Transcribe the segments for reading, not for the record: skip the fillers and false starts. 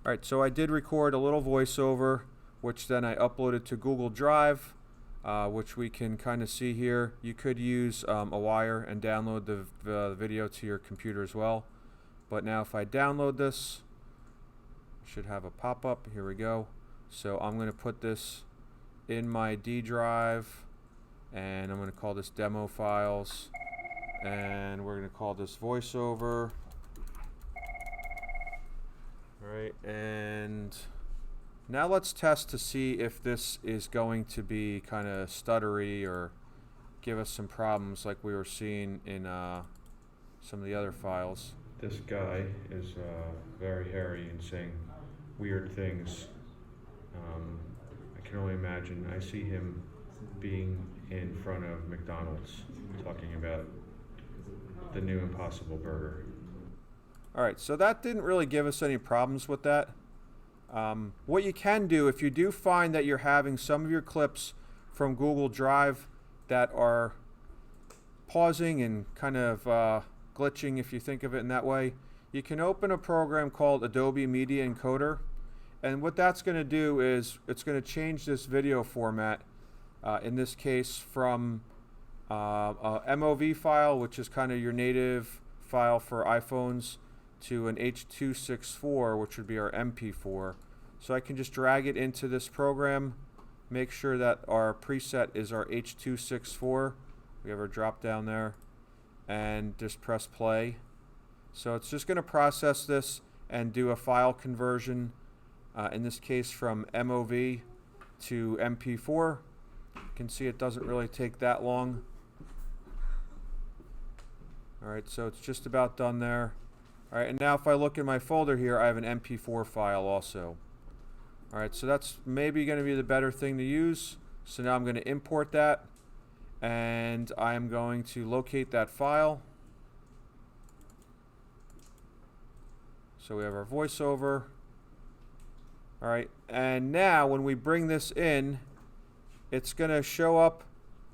Alright, so I did record a little voiceover, which then I uploaded to Google Drive, which we can kind of see here. You could use a wire and download the video to your computer as well. But now if I download this, I should have a pop-up. Here we go. So I'm going to put this in my D drive, and I'm going to call this demo files, and we're going to call this voiceover. Alright, and now let's test to see if this is going to be kind of stuttery or give us some problems like we were seeing in some of the other files. This guy is very hairy and saying weird things. I can only imagine. I see him being in front of McDonald's talking about the new Impossible Burger. Alright, so that didn't really give us any problems with that. What you can do, if you do find that you're having some of your clips from Google Drive that are pausing and kind of glitching, if you think of it in that way, you can open a program called Adobe Media Encoder, and what that's going to do is it's going to change this video format, in this case from a MOV file, which is kind of your native file for iPhones, to an H.264, which would be our MP4. So I can just drag it into this program, make sure that our preset is our H.264. We have our drop down there, and just press play. So it's just going to process this and do a file conversion, in this case from MOV to MP4. You can see it doesn't really take that long. Alright, so it's just about done there. Alright, and now if I look in my folder here, I have an MP4 file also. Alright, so that's maybe going to be the better thing to use. So now I'm going to import that, and I'm going to locate that file. So we have our voiceover. Alright, and now when we bring this in, it's going to show up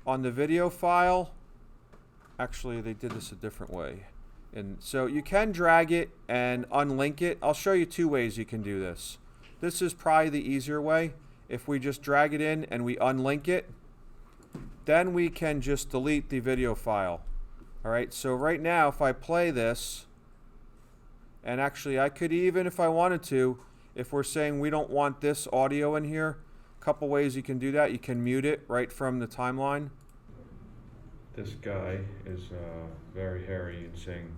on the video file. Actually, they did this a different way. And so you can drag it and unlink it. I'll show you two ways you can do this. This is probably the easier way. If we just drag it in and we unlink it, then we can just delete the video file. Alright, so right now if I play this, and actually I could even, if I wanted to, if we're saying we don't want this audio in here, a couple ways you can do that. You can mute it right from the timeline. This guy is very hairy and saying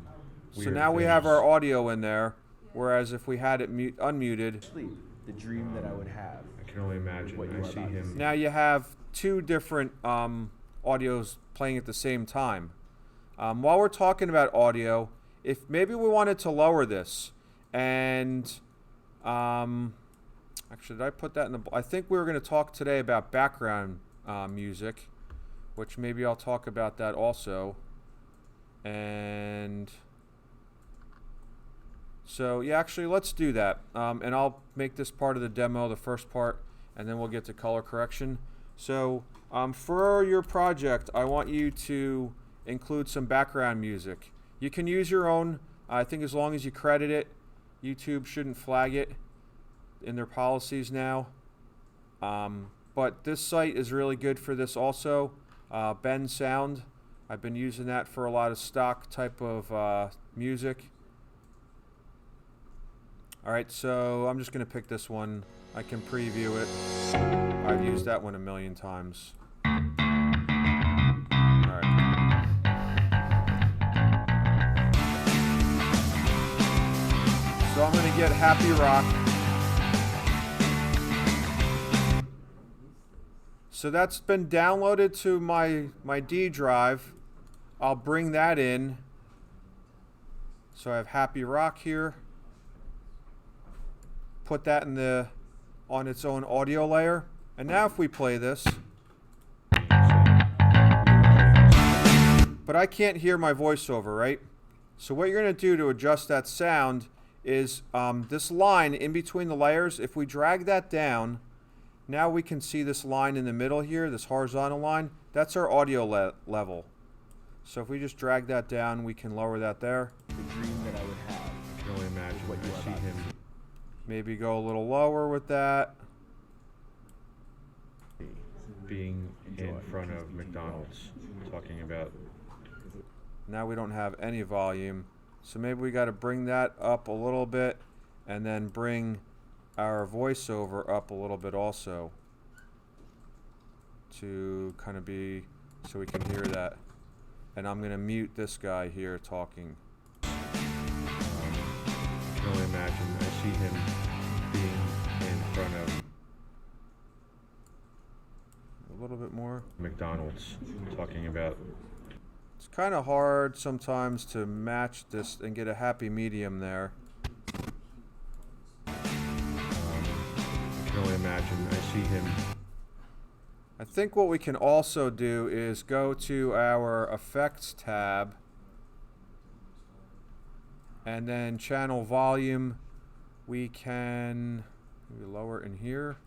weird So now we have our audio in there, whereas if we had it unmuted, Sleep, the dream that I would have. I can only imagine. I see him. now you have two different audios playing at the same time. While we're talking about audio, if maybe we wanted to lower this, and actually, did I put that in the? I think we were going to talk today about background music, which maybe I'll talk about that also. And so yeah, actually let's do that, and I'll make this part of the demo, the first part, and then we'll get to color correction. So for your project, I want you to include some background music. You can use your own. I think as long as you credit it, YouTube shouldn't flag it in their policies now. But this site is really good for this also. Ben Sound, I've been using that for a lot of stock type of music. Alright, so I'm just going to pick this one. I can preview it. I've used that one a million times. Alright. So I'm going to get Happy Rock. So that's been downloaded to my D drive. I'll bring that in. So I have Happy Rock here. Put that in on its own audio layer. And now if we play this, but I can't hear my voiceover, right? So what you're going to do to adjust that sound is this line in between the layers, if we drag that down, now we can see this line in the middle here, this horizontal line. That's our audio level. So if we just drag that down, we can lower that there. The dream that I would have. I can only imagine. What you I see are him Maybe go a little lower with that. Being in front of McDonald's, talking about. Now we don't have any volume. So maybe we got to bring that up a little bit and then bring our voiceover up a little bit also to kind of be so we can hear that. And I'm going to mute this guy here talking. I can only imagine. I see him being in front of A little bit more. McDonald's, talking about. It's kind of hard sometimes to match this and get a happy medium there. I can only imagine. I see him. I think what we can also do is go to our Effects tab and then channel volume. We can maybe lower in here.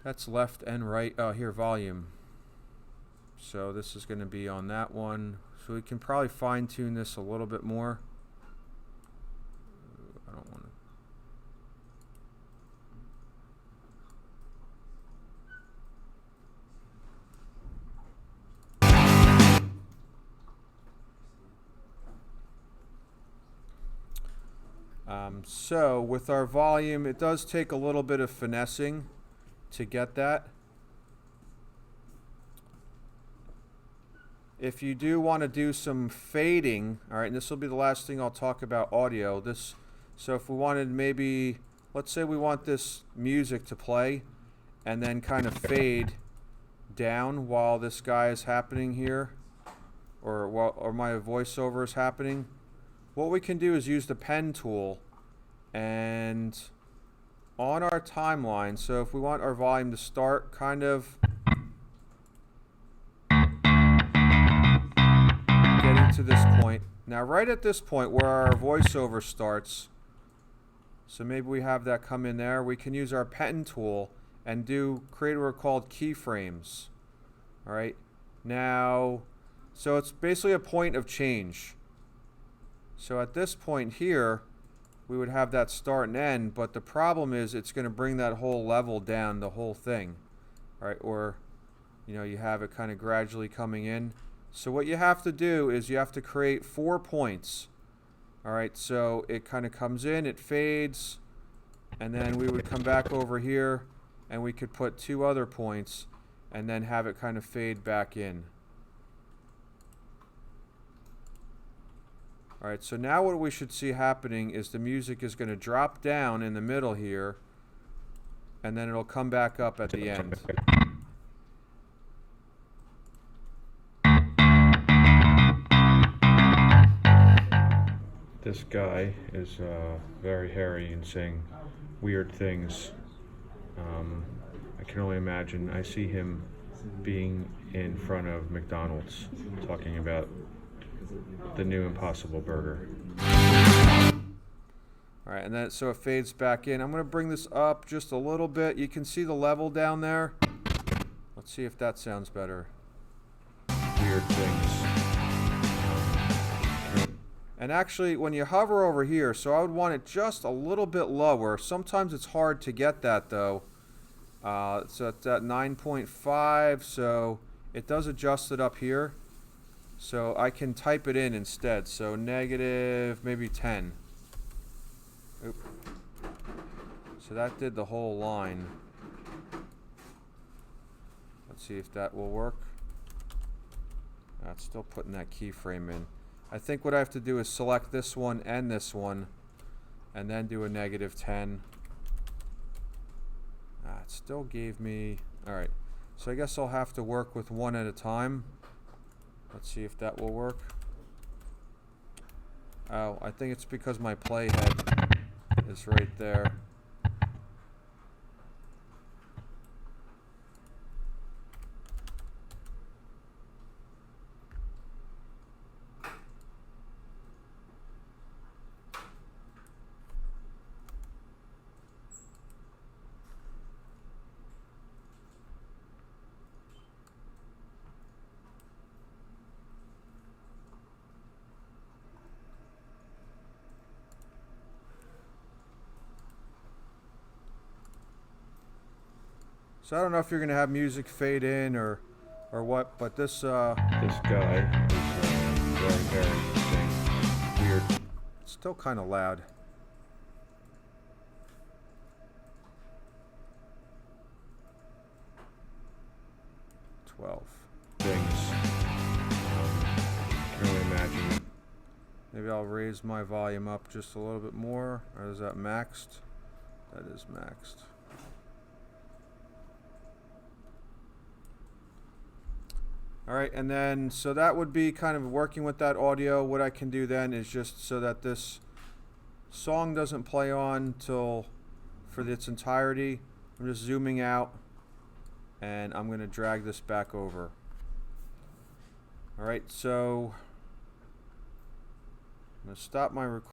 That's left and right. Oh, here, volume. So this is going to be on that one. So we can probably fine tune this a little bit more. I don't want to. So with our volume, it does take a little bit of finessing to get that. If you do want to do some fading, all right, and this will be the last thing I'll talk about audio. So if we wanted maybe, let's say we want this music to play and then kind of fade down while this guy is happening here, or my voiceover is happening. What we can do is use the pen tool, and on our timeline, so if we want our volume to start kind of getting to this point. Now right at this point where our voiceover starts, so maybe we have that come in there, we can use our pen tool and create what are called keyframes. Alright, now, so it's basically a point of change. So at this point here, we would have that start and end, but the problem is it's going to bring that whole level down, the whole thing. Alright, or, you know, you have it kind of gradually coming in. So what you have to do is you have to create 4 points. Alright, so it kind of comes in, it fades, and then we would come back over here and we could put 2 other points and then have it kind of fade back in. Alright, so now what we should see happening is the music is going to drop down in the middle here, and then it'll come back up at the end. This guy is very hairy and saying weird things. I can only imagine. I see him being in front of McDonald's, talking about the new Impossible Burger. Alright, and then so it fades back in. I'm going to bring this up just a little bit. You can see the level down there. Let's see if that sounds better. Weird things. And actually, when you hover over here, so I would want it just a little bit lower. Sometimes it's hard to get that though. So it's at 9.5, so it does adjust it up here. So I can type it in instead. So negative maybe 10. Oop. So that did the whole line. Let's see if that will work. It's still putting that keyframe in. I think what I have to do is select this one and then do a negative 10. It still gave me... Alright, so I guess I'll have to work with one at a time. Let's see if that will work. Oh, I think it's because my playhead is right there. So I don't know if you're gonna have music fade in or what, but this This guy is very hairy and saying weird. it's still kind of loud. Things. I can only imagine. Maybe I'll raise my volume up just a little bit more. Or is that maxed? That is maxed. All right, and then so that would be kind of working with that audio. What I can do then is just so that this song doesn't play on till for its entirety, I'm just zooming out and I'm going to drag this back over. All right, so I'm going to stop my recording.